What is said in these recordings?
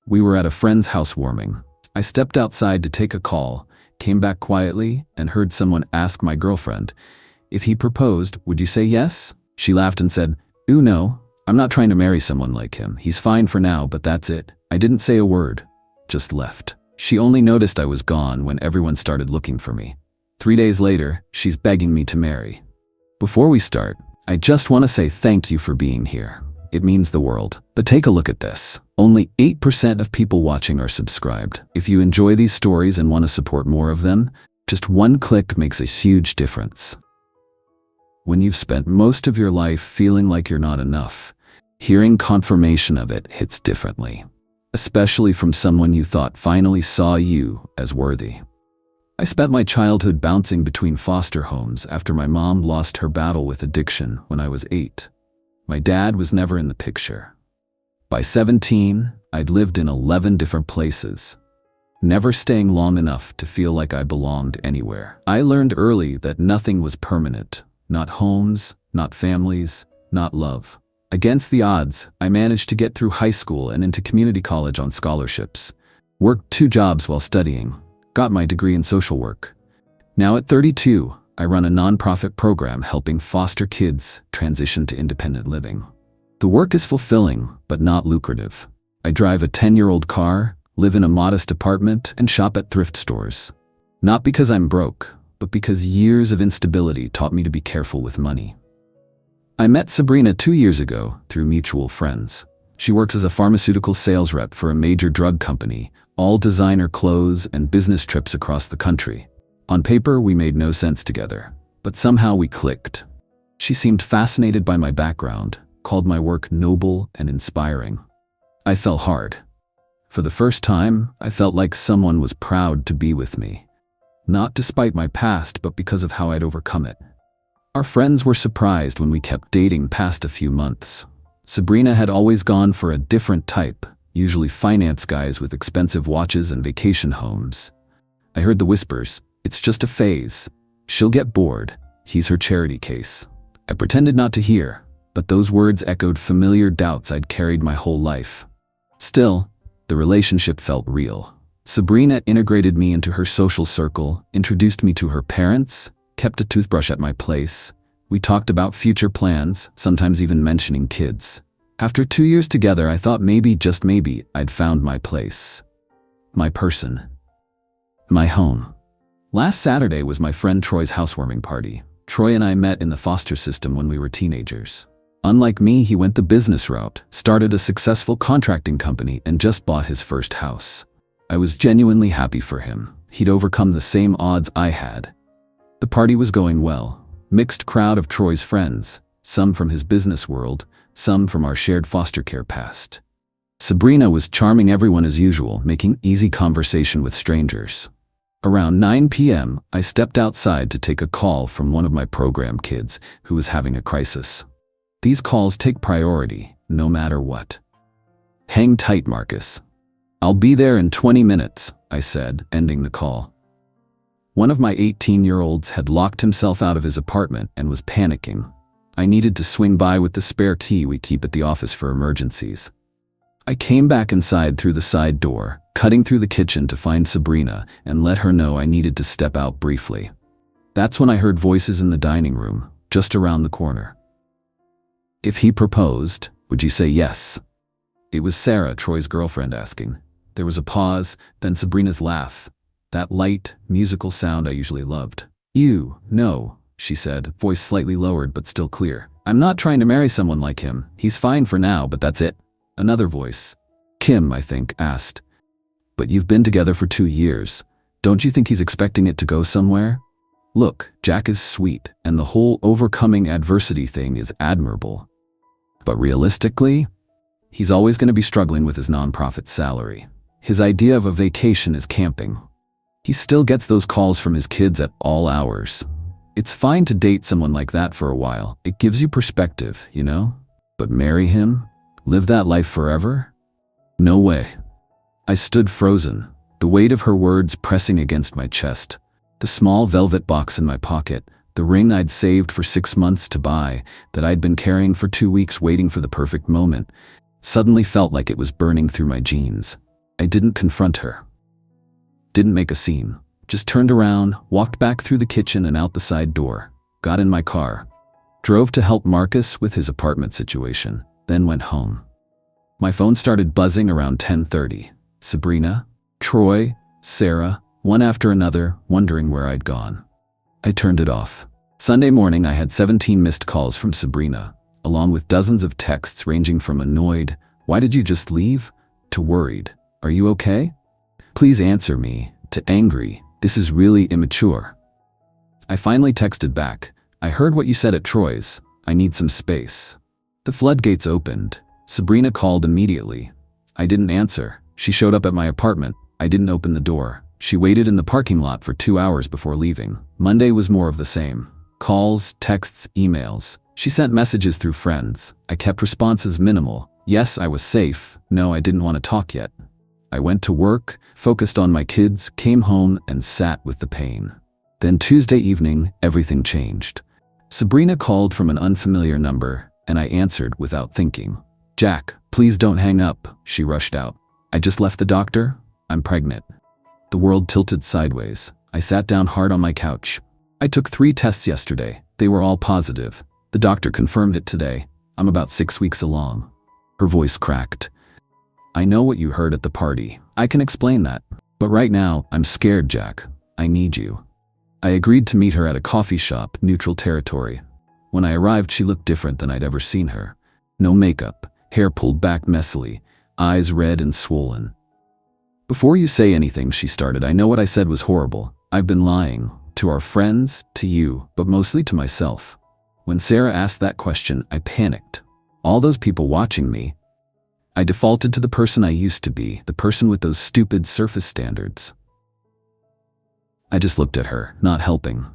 We were at a friend's housewarming. I stepped outside to take a call, came back quietly, and heard someone ask my girlfriend, "If he proposed, would you say yes?" She laughed and said, "Ooh, no. I'm not trying to marry someone like him. He's fine for now, but that's it." I didn't say a word, just left. She only noticed I was gone when everyone started looking for me. 3 days later, she's begging me to marry. Before we start, I just want to say thank you for being here. It means the world. But take a look at this. Only 8% of people watching are subscribed. If you enjoy these stories and want to support more of them, just one click makes a huge difference. When you've spent most of your life feeling like you're not enough, hearing confirmation of it hits differently, especially from someone you thought finally saw you as worthy. I spent my childhood bouncing between foster homes after my mom lost her battle with addiction when I was 8. My dad was never in the picture. By 17, I'd lived in 11 different places, never staying long enough to feel like I belonged anywhere. I learned early that nothing was permanent. Not homes, not families, not love. Against the odds, I managed to get through high school and into community college on scholarships. Worked 2 jobs while studying. Got my degree in social work. Now at 32, I run a nonprofit program helping foster kids transition to independent living. The work is fulfilling, but not lucrative. I drive a 10-year-old car, live in a modest apartment, and shop at thrift stores. Not because I'm broke, but because years of instability taught me to be careful with money. I met Sabrina 2 years ago through mutual friends. She works as a pharmaceutical sales rep for a major drug company, all designer clothes and business trips across the country. On paper, we made no sense together, but somehow we clicked. She seemed fascinated by my background, called my work noble and inspiring. I fell hard. For the first time, I felt like someone was proud to be with me. Not despite my past, but because of how I'd overcome it. Our friends were surprised when we kept dating past a few months. Sabrina had always gone for a different type, usually finance guys with expensive watches and vacation homes. I heard the whispers, "It's just a phase. She'll get bored. He's her charity case." I pretended not to hear, but those words echoed familiar doubts I'd carried my whole life. Still, the relationship felt real. Sabrina integrated me into her social circle, introduced me to her parents, kept a toothbrush at my place. We talked about future plans, sometimes even mentioning kids. After 2 years together, I thought maybe, just maybe, I'd found my place. My person. My home. Last Saturday was my friend Troy's housewarming party. Troy and I met in the foster system when we were teenagers. Unlike me, he went the business route, started a successful contracting company, and just bought his first house. I was genuinely happy for him. He'd overcome the same odds I had. The party was going well. Mixed crowd of Troy's friends, some from his business world, some from our shared foster care past. Sabrina was charming everyone as usual, making easy conversation with strangers. Around 9 p.m., I stepped outside to take a call from one of my program kids who was having a crisis. These calls take priority, no matter what. "Hang tight, Marcus. I'll be there in 20 minutes, I said, ending the call. One of my 18-year-olds had locked himself out of his apartment and was panicking. I needed to swing by with the spare key we keep at the office for emergencies. I came back inside through the side door, cutting through the kitchen to find Sabrina and let her know I needed to step out briefly. That's when I heard voices in the dining room, just around the corner. "If he proposed, would you say yes?" It was Sarah, Troy's girlfriend, asking. There was a pause, then Sabrina's laugh. That light, musical sound I usually loved. No, she said, voice slightly lowered but still clear. "I'm not trying to marry someone like him. He's fine for now, but that's it." Another voice, Kim, I think, asked, "But you've been together for 2 years. Don't you think he's expecting it to go somewhere?" Look, Jack is sweet, and the whole overcoming adversity thing is admirable. But realistically, he's always going to be struggling with his nonprofit salary. His idea of a vacation is camping. He still gets those calls from his kids at all hours. It's fine to date someone like that for a while. It gives you perspective, you know? But marry him? Live that life forever? No way. I stood frozen, the weight of her words pressing against my chest. The small velvet box in my pocket, the ring I'd saved for 6 months to buy, that I'd been carrying for 2 weeks waiting for the perfect moment, suddenly felt like it was burning through my jeans. I didn't confront her. Didn't make a scene. Just turned around, walked back through the kitchen and out the side door, got in my car, drove to help Marcus with his apartment situation, then went home. My phone started buzzing around 10:30. Sabrina, Troy, Sarah, one after another, wondering where I'd gone. I turned it off. Sunday morning, I had 17 missed calls from Sabrina, along with dozens of texts ranging from annoyed, "Why did you just leave?" to worried, "Are you okay? Please answer me," to angry, "This is really immature." I finally texted back, "I heard what you said at Troy's. I need some space." The floodgates opened. Sabrina called immediately. I didn't answer. She showed up at my apartment. I didn't open the door. She waited in the parking lot for 2 hours before leaving. Monday was more of the same. Calls, texts, emails. She sent messages through friends. I kept responses minimal. Yes, I was safe. No, I didn't want to talk yet. I went to work, focused on my kids, came home, and sat with the pain. Then Tuesday evening, everything changed. Sabrina called from an unfamiliar number, and I answered without thinking. "Jack, please don't hang up," she rushed out. "I just left the doctor. I'm pregnant." The world tilted sideways. I sat down hard on my couch. I took 3 tests yesterday. They were all positive. The doctor confirmed it today. I'm about 6 weeks along. Her voice cracked. "I know what you heard at the party. I can explain that. But right now, I'm scared, Jack. I need you." I agreed to meet her at a coffee shop, neutral territory. When I arrived, she looked different than I'd ever seen her. No makeup, hair pulled back messily, eyes red and swollen. "Before you say anything," she started, "I know what I said was horrible. I've been lying. To our friends, to you, but mostly to myself." When Sarah asked that question, I panicked. All those people watching me. I defaulted to the person I used to be, the person with those stupid surface standards. I just looked at her, not helping.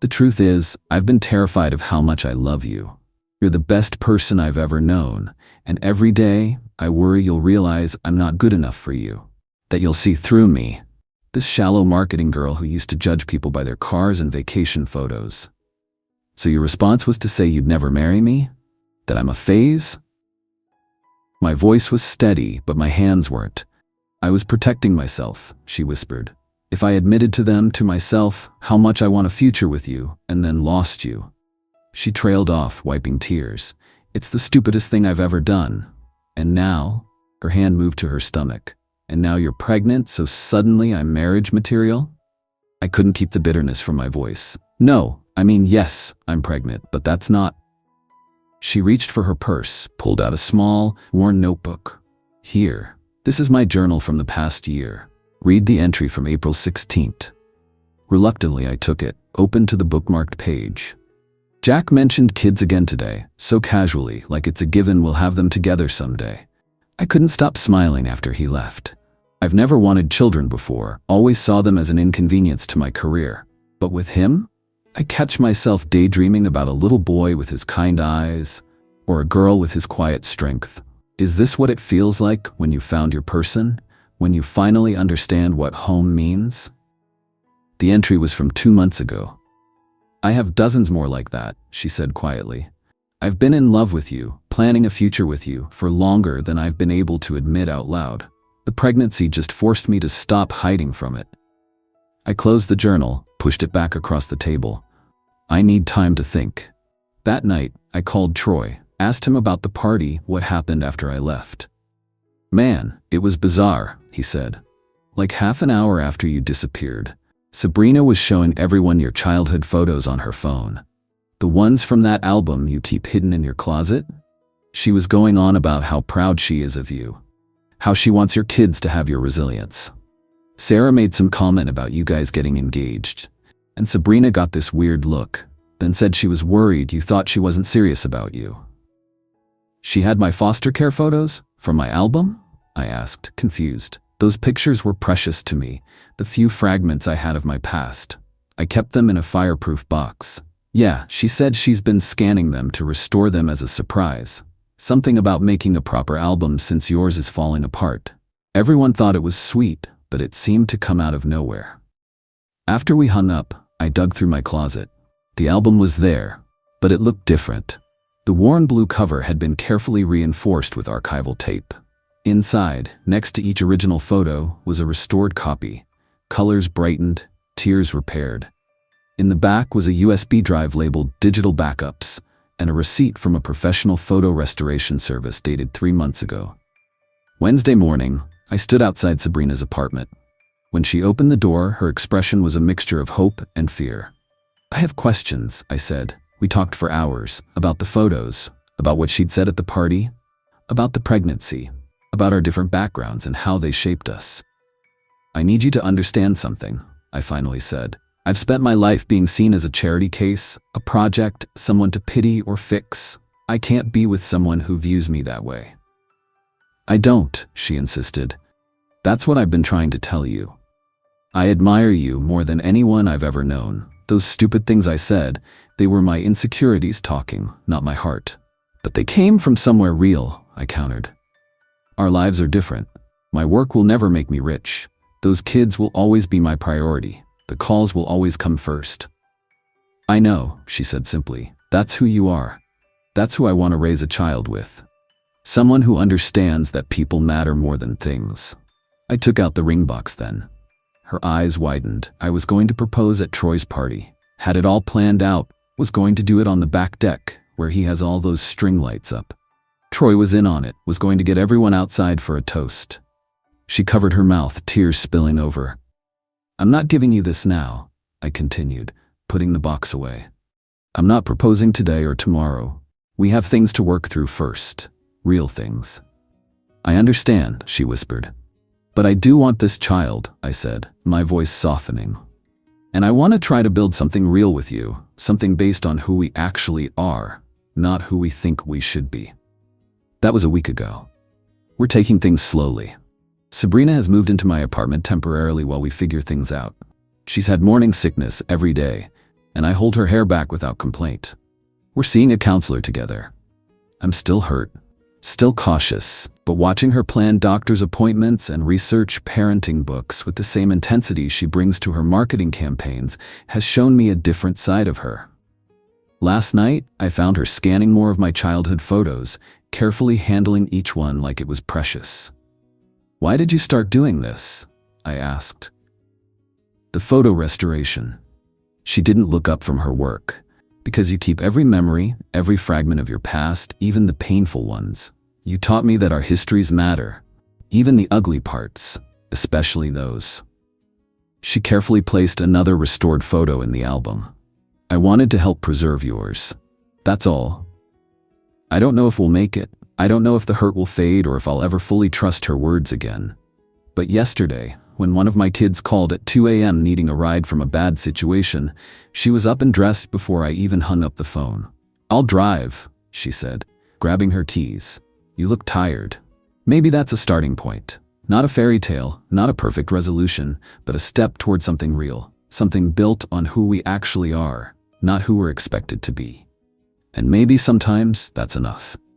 "The truth is, I've been terrified of how much I love you. You're the best person I've ever known, and every day, I worry you'll realize I'm not good enough for you. That you'll see through me. This shallow marketing girl who used to judge people by their cars and vacation photos. So your response was to say you'd never marry me? That I'm a phase?" My voice was steady, but my hands weren't. "I was protecting myself," she whispered. "If I admitted to them, to myself, how much I want a future with you, and then lost you." She trailed off, wiping tears. "It's the stupidest thing I've ever done. And now," her hand moved to her stomach, "and now you're pregnant, so suddenly I'm marriage material?" I couldn't keep the bitterness from my voice. "No, I mean, yes, I'm pregnant, but that's not." She reached for her purse, pulled out a small, worn notebook. "Here, this is my journal from the past year. Read the entry from April 16th. Reluctantly, I took it, opened to the bookmarked page. "Jack mentioned kids again today, so casually, like it's a given we'll have them together someday." I couldn't stop smiling after he left. I've never wanted children before, always saw them as an inconvenience to my career. But with him, I catch myself daydreaming about a little boy with his kind eyes, or a girl with his quiet strength. Is this what it feels like when you found your person? When you finally understand what home means? The entry was from 2 months ago. "I have dozens more like that," she said quietly. "I've been in love with you, planning a future with you, for longer than I've been able to admit out loud. The pregnancy just forced me to stop hiding from it." I closed the journal, pushed it back across the table. I need time to think. That night, I called Troy, asked him about the party, what happened after I left. "Man, it was bizarre," he said. "Like half an hour after you disappeared, Sabrina was showing everyone your childhood photos on her phone. The ones from that album you keep hidden in your closet. She was going on about how proud she is of you. How she wants your kids to have your resilience. Sarah made some comment about you guys getting engaged. And Sabrina got this weird look, then said she was worried you thought she wasn't serious about you." "She had my foster care photos? From my album?" I asked, confused. Those pictures were precious to me, the few fragments I had of my past. I kept them in a fireproof box. "Yeah," she said, "she's been scanning them to restore them as a surprise. Something about making a proper album since yours is falling apart." Everyone thought it was sweet, but it seemed to come out of nowhere. After we hung up, I dug through my closet. The album was there, but it looked different. The worn blue cover had been carefully reinforced with archival tape. Inside, next to each original photo, was a restored copy. Colors brightened, tears repaired. In the back was a USB drive labeled Digital Backups and a receipt from a professional photo restoration service dated 3 months ago. Wednesday morning, I stood outside Sabrina's apartment. When she opened the door, her expression was a mixture of hope and fear. "I have questions," I said. We talked for hours, about the photos, about what she'd said at the party, about the pregnancy, about our different backgrounds and how they shaped us. "I need you to understand something," I finally said. "I've spent my life being seen as a charity case, a project, someone to pity or fix. I can't be with someone who views me that way." "I don't," she insisted. "That's what I've been trying to tell you. I admire you more than anyone I've ever known. Those stupid things I said, they were my insecurities talking, not my heart. But they came from somewhere real," I countered. "Our lives are different. My work will never make me rich. Those kids will always be my priority. The calls will always come first." "I know," she said simply. "That's who you are. That's who I want to raise a child with. Someone who understands that people matter more than things." I took out the ring box then. Her eyes widened. I was going to propose at Troy's party. Had it all planned out. Was going to do it on the back deck, where he has all those string lights up. Troy was in on it, was going to get everyone outside for a toast. She covered her mouth, tears spilling over. "I'm not giving you this now," I continued, putting the box away. "I'm not proposing today or tomorrow. We have things to work through first. Real things." "I understand," she whispered. "But I do want this child," I said, my voice softening. "And I want to try to build something real with you, something based on who we actually are, not who we think we should be." That was a week ago. We're taking things slowly. Sabrina has moved into my apartment temporarily while we figure things out. She's had morning sickness every day, and I hold her hair back without complaint. We're seeing a counselor together. I'm still hurt, still cautious, but watching her plan doctor's appointments and research parenting books with the same intensity she brings to her marketing campaigns has shown me a different side of her. Last night, I found her scanning more of my childhood photos, carefully handling each one like it was precious. "Why did you start doing this?" I asked. "The photo restoration." She didn't look up from her work. "Because you keep every memory, every fragment of your past, even the painful ones. You taught me that our histories matter, even the ugly parts, especially those." She carefully placed another restored photo in the album. "I wanted to help preserve yours. That's all. I don't know if we'll make it. I don't know if the hurt will fade or if I'll ever fully trust her words again. But yesterday, when one of my kids called at 2 a.m. needing a ride from a bad situation, she was up and dressed before I even hung up the phone. 'I'll drive,' she said, grabbing her keys. 'You look tired.' Maybe that's a starting point. Not a fairy tale, not a perfect resolution, but a step toward something real, something built on who we actually are, not who we're expected to be. And maybe sometimes that's enough."